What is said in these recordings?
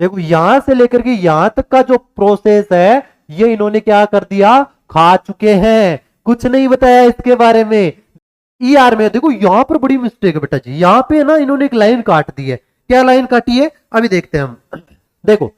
देखो यहां से लेकर के यहां तक का जो प्रोसेस है ये इन्होंने क्या कर दिया, खा चुके हैं, कुछ नहीं बताया इसके बारे में। ईआर में देखो यहां पर बड़ी मिस्टेक है बेटा जी, यहां पे ना इन्होंने एक लाइन काट दी है। क्या लाइन काटी है अभी देखते हैं हम। देखो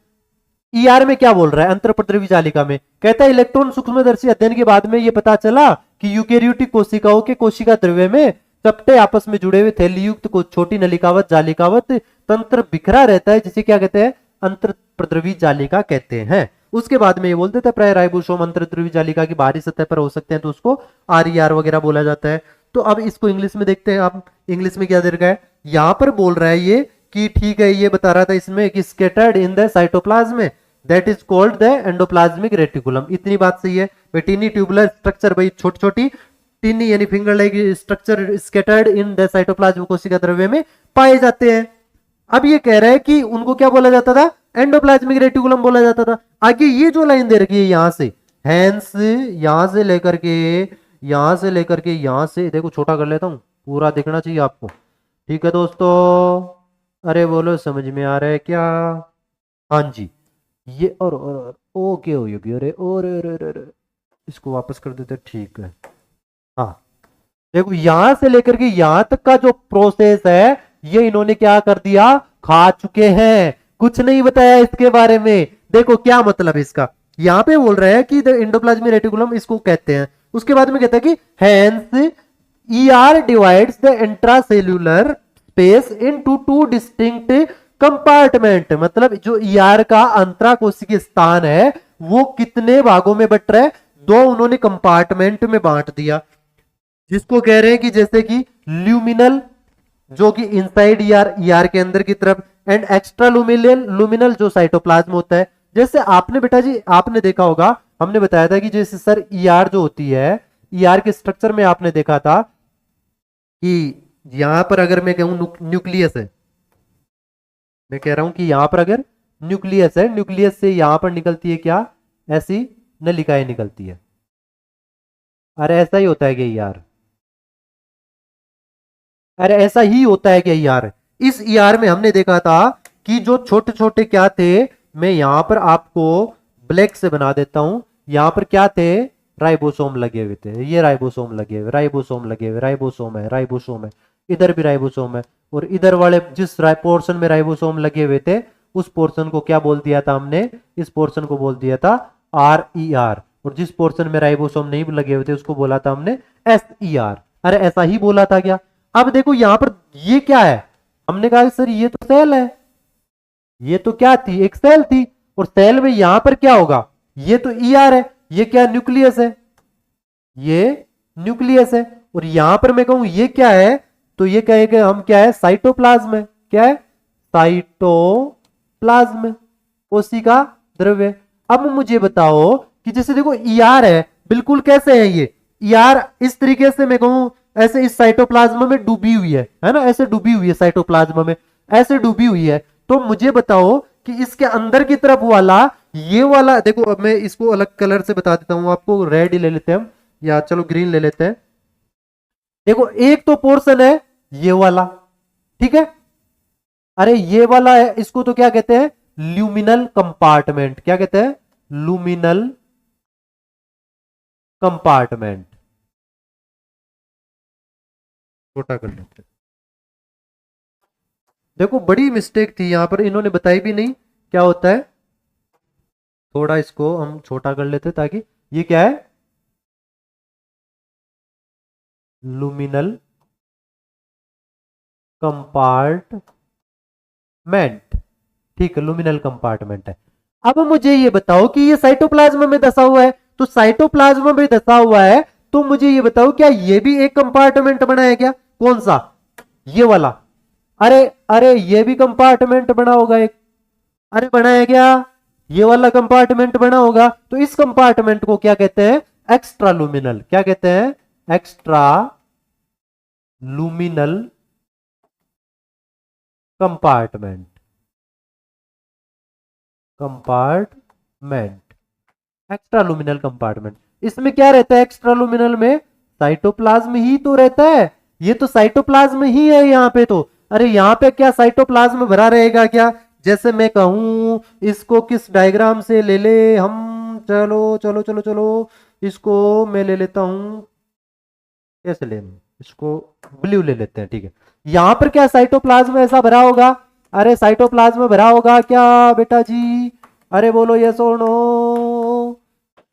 ईआर में क्या बोल रहा है, अंतरपद्रवी जालिका में कहता है इलेक्ट्रॉन सूक्ष्मदर्शी अध्ययन के बाद में ये पता चला कि यूकेरियोटिक कोशिकाओं के कोशिका द्रव्य में चपटे आपस में जुड़े हुए थैलीयुक्त को छोटी नलिकावत जालिकावत तंत्र बिखरा रहता है, जिसे क्या कहते हैं, अंतरपद्रवी जालिका कहते हैं। उसके बाद में ये बोलते थे प्राय राइबोसोम अंतरद्रवी जालिका की बाहरी सतह पर हो सकते हैं, तो उसको आरईआर वगैरह बोला जाता है। तो अब इसको इंग्लिश में देखते हैं आप, इंग्लिश में क्या दे रखा है, यहां पर बोल रहा है ये कि ठीक है, ये बता रहा था इसमें कि scattered in the cytoplasm that is called the endoplasmic reticulum. इतनी बात सही है। टिनी ट्यूबुलर स्ट्रक्चर, भाई छोटी छोटी टिनी यानी finger like structure scattered in the cytoplasm कोशिका द्रव्य में पाए जाते हैं। अब ये कह रहा है कि उनको क्या बोला जाता था, एंडोप्लाज्मिक रेटिकुलम बोला जाता था। आगे ये जो लाइन दे रखी है यहां से, हैंस यहां से लेकर के यहां से लेकर के यहां से, देखो छोटा कर लेता हूं, पूरा देखना चाहिए आपको। ठीक है दोस्तों, अरे बोलो समझ में आ रहा है क्या? हाँ जी, ये और ओके हो गया, अरे और इसको वापस कर देते, ठीक है। हाँ देखो यहां से लेकर के यहां तक का जो प्रोसेस है ये इन्होंने क्या कर दिया, खा चुके हैं, कुछ नहीं बताया इसके बारे में। देखो क्या मतलब है इसका, यहां पे बोल रहा है कि द एंडोप्लाज्मिक रेटिकुलम इसको कहते हैं। उसके बाद में कहता है कि hence ER divides the intracellular space into two distinct compartment. मतलब जो ईआर का अंतराकोशिकीय स्थान है वो कितने भागों में बट रहा है, दो उन्होंने कंपार्टमेंट में बांट दिया, जिसको कह रहे हैं कि जैसे कि ल्यूमिनल जो कि इनसाइड ईआर, ईआर के अंदर की तरफ, एंड एक्स्ट्रा लुमिनल, लुमिनल जो साइटोप्लाज्म होता है। जैसे आपने बेटा जी आपने देखा होगा, हमने बताया था कि जैसे सर ईआर जो होती है, ईआर के स्ट्रक्चर में आपने देखा था कि यहां पर अगर मैं कहूं न्यूक्लियस है, मैं कह रहा हूं कि यहां पर अगर न्यूक्लियस है, न्यूक्लियस से यहां पर निकलती है क्या, ऐसी नलिकाएं निकलती है। अरे ऐसा ही होता है कि यार, अरे ऐसा ही होता है कि यार, इस ईआर में हमने देखा था कि जो छोटे छोटे क्या थे, मैं यहां पर आपको ब्लैक से बना देता हूं, यहां पर क्या थे, राइबोसोम लगे हुए थे, ये राइबोसोम लगे हुए, राइबोसोम लगे हुए, राइबोसोम है, राइबोसोम है, इधर भी राइबोसोम है, और इधर वाले जिस पोर्शन में राइबोसोम लगे हुए थे उस पोर्शन को क्या बोल दिया था हमने, इस पोर्शन को बोल दिया था आर ई आर, और जिस पोर्शन में राइबोसोम नहीं लगे हुए थे उसको बोला था हमने एस ई आर। अरे ऐसा ही बोला था क्या? अब देखो यहां पर ये क्या है, हमने कहा सर ये तो सेल है, ये तो क्या थी, एक सेल थी, और सेल में यहां पर क्या होगा, ये तो ईआर है, ये क्या न्यूक्लियस है, ये न्यूक्लियस है, और यहां पर मैं कहूं ये क्या है, तो ये कहेगा हम क्या है, साइटोप्लाज्म है, क्या है, साइटोप्लाज्म कोशिका द्रव्य। अब मुझे बताओ कि जैसे देखो ईआर है, बिल्कुल कैसे है ये ईआर, इस तरीके से मैं कहूं ऐसे इस साइटोप्लाज्म में डूबी हुई है ना, ऐसे डूबी हुई है साइटोप्लाज्म में, ऐसे डूबी हुई है। तो मुझे बताओ कि इसके अंदर की तरफ वाला, ये वाला देखो, अब मैं इसको अलग कलर से बता देता हूं आपको, रेड ही ले लेते हैं हम, या चलो ग्रीन ले लेते हैं। देखो एक तो पोर्शन है ये वाला, ठीक है, अरे ये वाला है, इसको तो क्या कहते हैं, ल्यूमिनल कंपार्टमेंट, क्या कहते हैं, लुमिनल कंपार्टमेंट, छोटा कर लेते हैं। देखो बड़ी मिस्टेक थी यहां पर, इन्होंने बताई भी नहीं क्या होता है, थोड़ा इसको हम छोटा कर लेते ताकि ये क्या है, लुमिनल कंपार्टमेंट, ठीक है, लुमिनल कंपार्टमेंट है। अब मुझे ये बताओ कि ये साइटोप्लाज्म में धसा हुआ है, तो साइटोप्लाज्म में धसा हुआ है, तो मुझे ये बताओ क्या ये भी एक कंपार्टमेंट बना है क्या, कौन सा, ये वाला, अरे अरे ये भी कंपार्टमेंट बना होगा एक, अरे बना है क्या, ये वाला कंपार्टमेंट बना होगा, तो इस कंपार्टमेंट को क्या कहते हैं, एक्स्ट्रा लुमिनल, क्या कहते हैं, extra luminal compartment, compartment, extra luminal compartment. इसमें क्या रहता है एक्स्ट्रा लुमिनल में, साइटोप्लाज्म ही तो रहता है, ये तो साइटोप्लाज्म ही है यहाँ पे तो, अरे यहाँ पे क्या साइटोप्लाज्म भरा रहेगा क्या, जैसे मैं कहूं इसको किस डायग्राम से ले ले हम, चलो चलो चलो चलो, इसको मैं ले लेता हूं, कैसे ले, इसको ब्लू ले लेते हैं, ठीक है। यहां पर क्या साइटोप्लाज्म ऐसा भरा होगा, अरे साइटोप्लाज्म भरा होगा क्या बेटा जी, अरे बोलो यस और नो,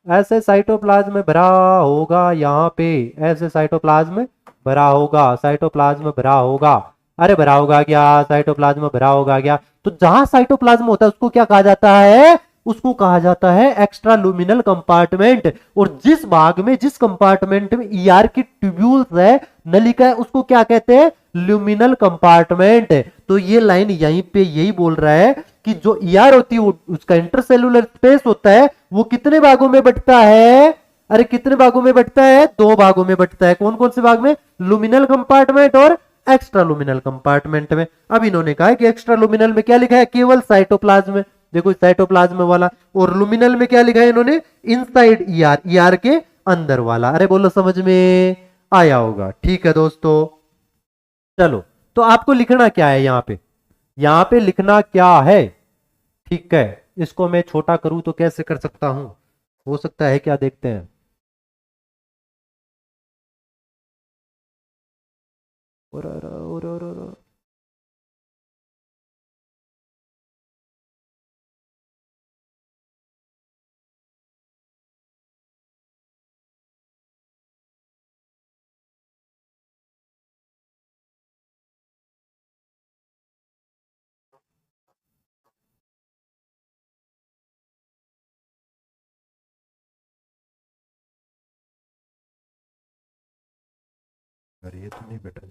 ऐसे साइटोप्लाज्म भरा होगा यहाँ पे, ऐसे साइटोप्लाज्म भरा होगा, साइटोप्लाज्म भरा होगा, अरे भरा होगा क्या, साइटोप्लाज्म भरा होगा क्या। तो जहां साइटोप्लाज्म होता है उसको क्या कहा जाता है, उसको कहा जाता है एक्स्ट्रा लुमिनल कंपार्टमेंट। और जिस भाग में, जिस कंपार्टमेंट में ईआर की ट्यूब्यूल्स है, नलिका है, उसको क्या कहते हैं, ल्यूमिनल कंपार्टमेंट। तो ये लाइन यहीं पे यही बोल रहा है कि जो ईआर होती है वो उसका इंटरसेलुलर स्पेस होता है, वो कितने भागों में बंटता है, अरे कितने भागों में बंटता है, दो भागों में बंटता है। कौन कौन से भाग में, लुमिनल कंपार्टमेंट और एक्स्ट्रा लुमिनल कंपार्टमेंट में। अब इन्होंने कहा है कि एक्स्ट्रा लुमिनल में क्या लिखा है, केवल साइटोप्लाज्म, देखो साइटोप्लाज्म वाला, और लुमिनल में क्या लिखा है इन्होंने, इनसाइड ईआर, ईआर के अंदर वाला। अरे बोलो समझ में आया होगा, ठीक है दोस्तों। चलो तो आपको लिखना क्या है यहां पे लिखना क्या है, ठीक है। इसको मैं छोटा करूं तो कैसे कर सकता हूं, हो सकता है क्या, देखते हैं। और अरे ये तो नहीं बेटा,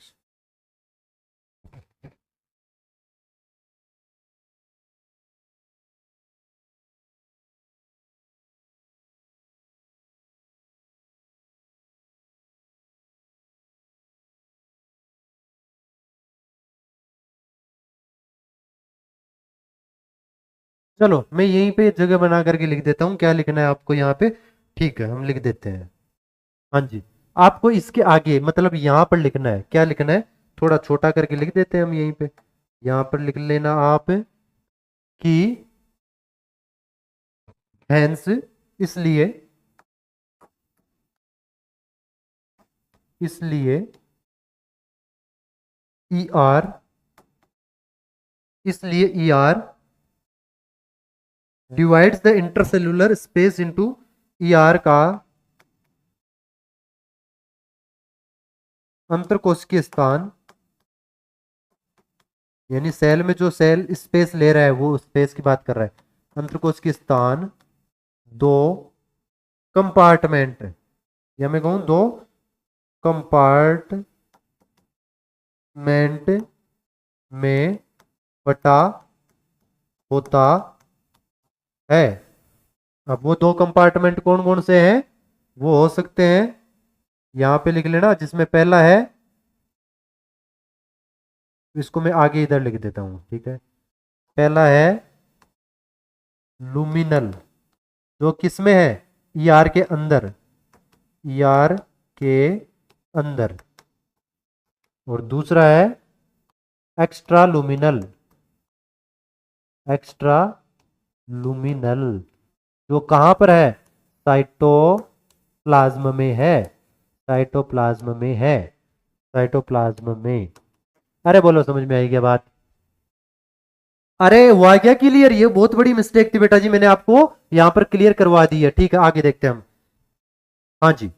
चलो मैं यहीं पे जगह बना करके लिख देता हूँ, क्या लिखना है आपको यहाँ पे, ठीक है हम लिख देते हैं। हाँ जी, आपको इसके आगे मतलब यहाँ पर लिखना है, क्या लिखना है, थोड़ा छोटा करके लिख देते हैं हम यहीं पे, यहाँ पर लिख लेना आप कि हैंस, इसलिए इसलिए ई आर, इसलिए E R divides the intercellular space into, E R का अंतरकोशिकीय स्थान, यानी सेल में जो सेल स्पेस ले रहा है वो स्पेस की बात कर रहा है, अंतरकोशिकीय स्थान दो कंपार्टमेंट, या मैं कहूं दो कंपार्टमेंट में बटा होता है। अब वो दो कंपार्टमेंट कौन कौन से हैं, वो हो सकते हैं, यहां पे लिख लेना, जिसमें पहला है, इसको मैं आगे इधर लिख देता हूं, ठीक है। पहला है लुमिनल, जो किस में है, ईआर के अंदर, ईआर के अंदर। और दूसरा है एक्स्ट्रा लुमिनल, एक्स्ट्रा लुमिनल, जो कहां पर है, साइटोप्लाज्म में है, साइटोप्लाज्म में है, साइटोप्लाज्म में। अरे बोलो समझ में आई क्या बात, अरे हुआ क्या क्लियर, ये बहुत बड़ी मिस्टेक थी बेटा जी, मैंने आपको यहां पर क्लियर करवा दी है, ठीक है आगे देखते हैं हम। हाँ जी,